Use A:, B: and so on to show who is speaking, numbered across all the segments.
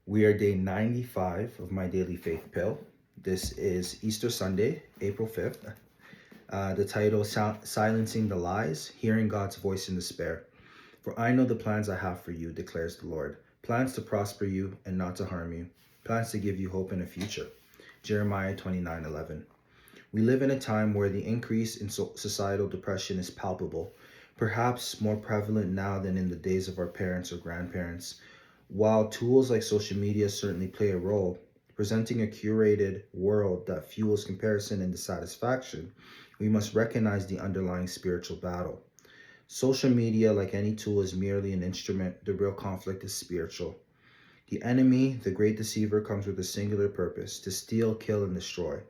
A: We are day 95 of my daily faith pill. This is Easter Sunday, April 5th. The title, Silencing the Lies, Hearing God's Voice in Despair. For I know the plans I have for you, declares the Lord. Plans to prosper you and not to harm you. Plans to give you hope and a future. Jeremiah 29:11. We live in a time where the increase in societal depression is palpable, perhaps more prevalent now than in the days of our parents or grandparents. While tools like social media certainly play a role, presenting a curated world that fuels comparison and dissatisfaction, we must recognize the underlying spiritual battle. Social media, like any tool, is merely an instrument. The real conflict is spiritual. The enemy, the great deceiver, comes with a singular purpose: to steal, kill, and destroy.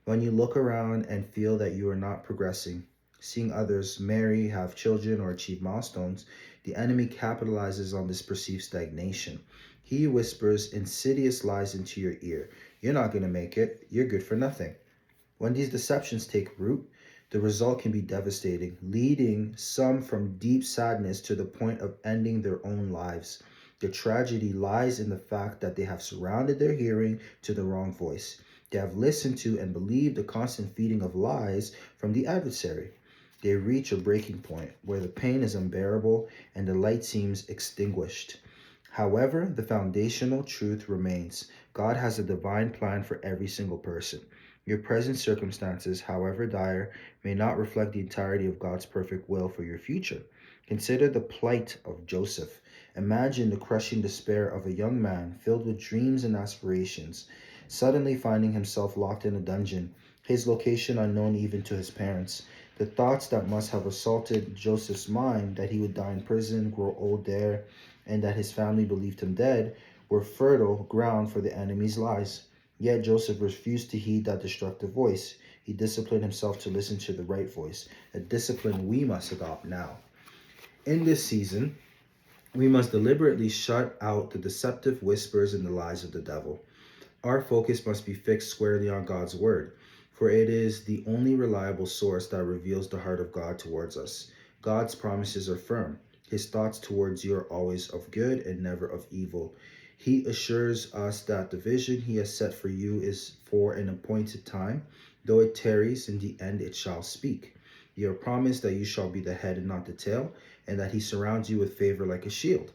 A: When you look around and feel that you are not progressing, seeing others marry, have children, or achieve milestones, the enemy capitalizes on this perceived stagnation. He whispers insidious lies into your ear. You're not going to make it. You're good for nothing. When these deceptions take root, the result can be devastating, leading some from deep sadness to the point of ending their own lives. The tragedy lies in the fact that they have surrounded their hearing to the wrong voice. They have listened to and believed the constant feeding of lies from the adversary. They reach a breaking point where the pain is unbearable and the light seems extinguished. However, the foundational truth remains: God has a divine plan for every single person. Your present circumstances, however dire, may not reflect the entirety of God's perfect will for your future. Consider the plight of Joseph. Imagine the crushing despair of a young man filled with dreams and aspirations, suddenly finding himself locked in a dungeon, his location unknown even to his parents. The thoughts that must have assaulted Joseph's mind, that he would die in prison, grow old there, and that his family believed him dead, were fertile ground for the enemy's lies. Yet Joseph refused to heed that destructive voice. He disciplined himself to listen to the right voice, a discipline we must adopt now. In this season, we must deliberately shut out the deceptive whispers and the lies of the devil. Our focus must be fixed squarely on God's word, for it is the only reliable source that reveals the heart of God towards us. God's promises are firm. His thoughts towards you are always of good and never of evil. He assures us that the vision he has set for you is for an appointed time. Though it tarries, in the end it shall speak. You are promised that you shall be the head and not the tail, and that he surrounds you with favor like a shield.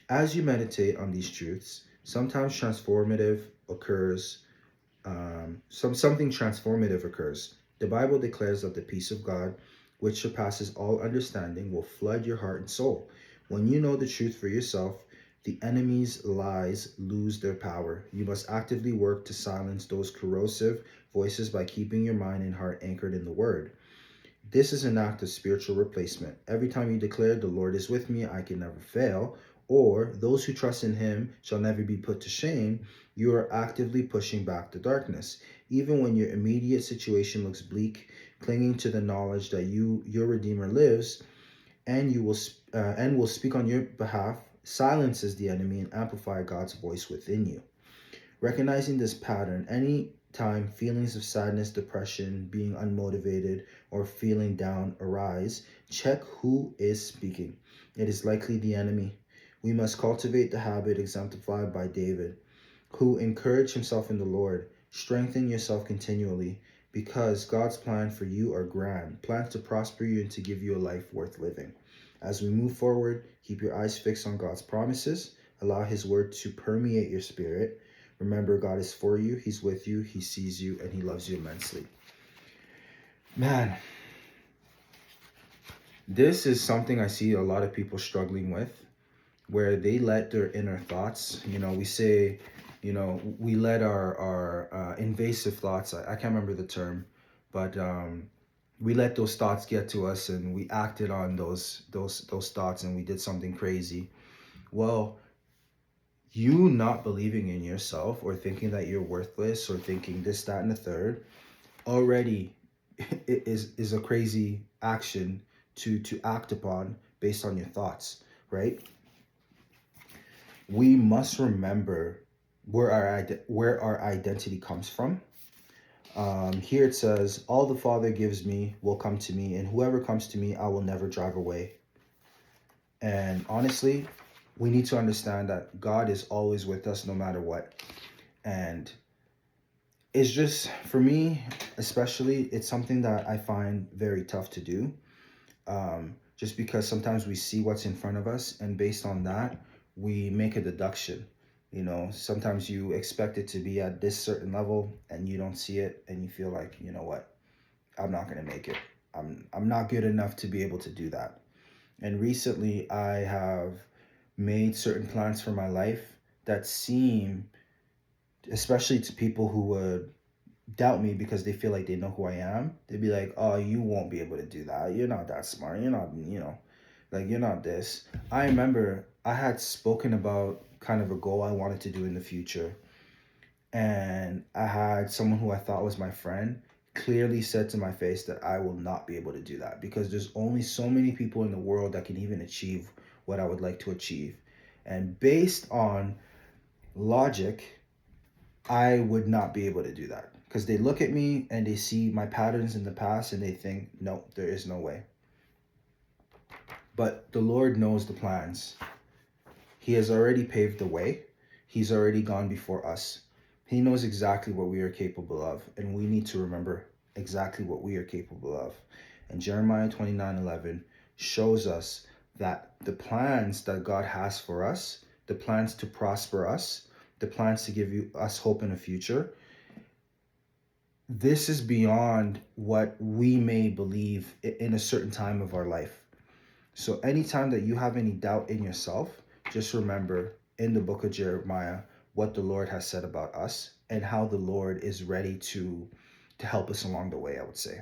A: As you meditate on these truths, sometimes transformative occurs. Something transformative occurs. The Bible declares that the peace of God, which surpasses all understanding, will flood your heart and soul. When you know the truth for yourself, the enemy's lies lose their power. You must actively work to silence those corrosive voices by keeping your mind and heart anchored in the Word. This is an act of spiritual replacement. Every time you declare, "The Lord is with me, I can never fail," or "Those who trust in him shall never be put to shame," you are actively pushing back the darkness. Even when your immediate situation looks bleak, clinging to the knowledge that your Redeemer lives and will speak on your behalf, silences the enemy and amplifies God's voice within you. Recognizing this pattern, any time feelings of sadness, depression, being unmotivated, or feeling down arise, check who is speaking. It is likely the enemy. We must cultivate the habit exemplified by David, who encouraged himself in the Lord. Strengthen yourself continually, because God's plans for you are grand, plans to prosper you and to give you a life worth living. As we move forward, keep your eyes fixed on God's promises. Allow his word to permeate your spirit. Remember, God is for you, he's with you, he sees you, and he loves you immensely. Man, this is something I see a lot of people struggling with, where they let their inner thoughts, we say, we let our invasive thoughts, I can't remember the term, but we let those thoughts get to us and we acted on those thoughts and we did something crazy. Well, you not believing in yourself or thinking that you're worthless or thinking this, that, and the third already is a crazy action to act upon based on your thoughts, right? We must remember where our identity comes from. Here it says, "All the Father gives me will come to me, and whoever comes to me, I will never drive away." And honestly, we need to understand that God is always with us no matter what. And it's just, for me, especially, it's something that I find very tough to do. Just because sometimes we see what's in front of us, and based on that, we make a deduction. Sometimes you expect it to be at this certain level and you don't see it, and you feel like, you know what, I'm not going to make it. I'm not good enough to be able to do that. And recently, I have made certain plans for my life that seem, especially to people who would doubt me because they feel like they know who I am, they'd be like, "Oh, you won't be able to do that. You're not that smart. You're not, like, you're not this." I remember I had spoken about kind of a goal I wanted to do in the future, and I had someone who I thought was my friend clearly said to my face that I will not be able to do that because there's only so many people in the world that can even achieve what I would like to achieve. And based on logic, I would not be able to do that because they look at me and they see my patterns in the past and they think, no, there is no way. But the Lord knows the plans. He has already paved the way. He's already gone before us. He knows exactly what we are capable of, and we need to remember exactly what we are capable of. And Jeremiah 29:11 shows us that the plans that God has for us, the plans to prosper us, the plans to give us hope in the future, this is beyond what we may believe in a certain time of our life. So anytime that you have any doubt in yourself, just remember in the book of Jeremiah what the Lord has said about us and how the Lord is ready to help us along the way, I would say.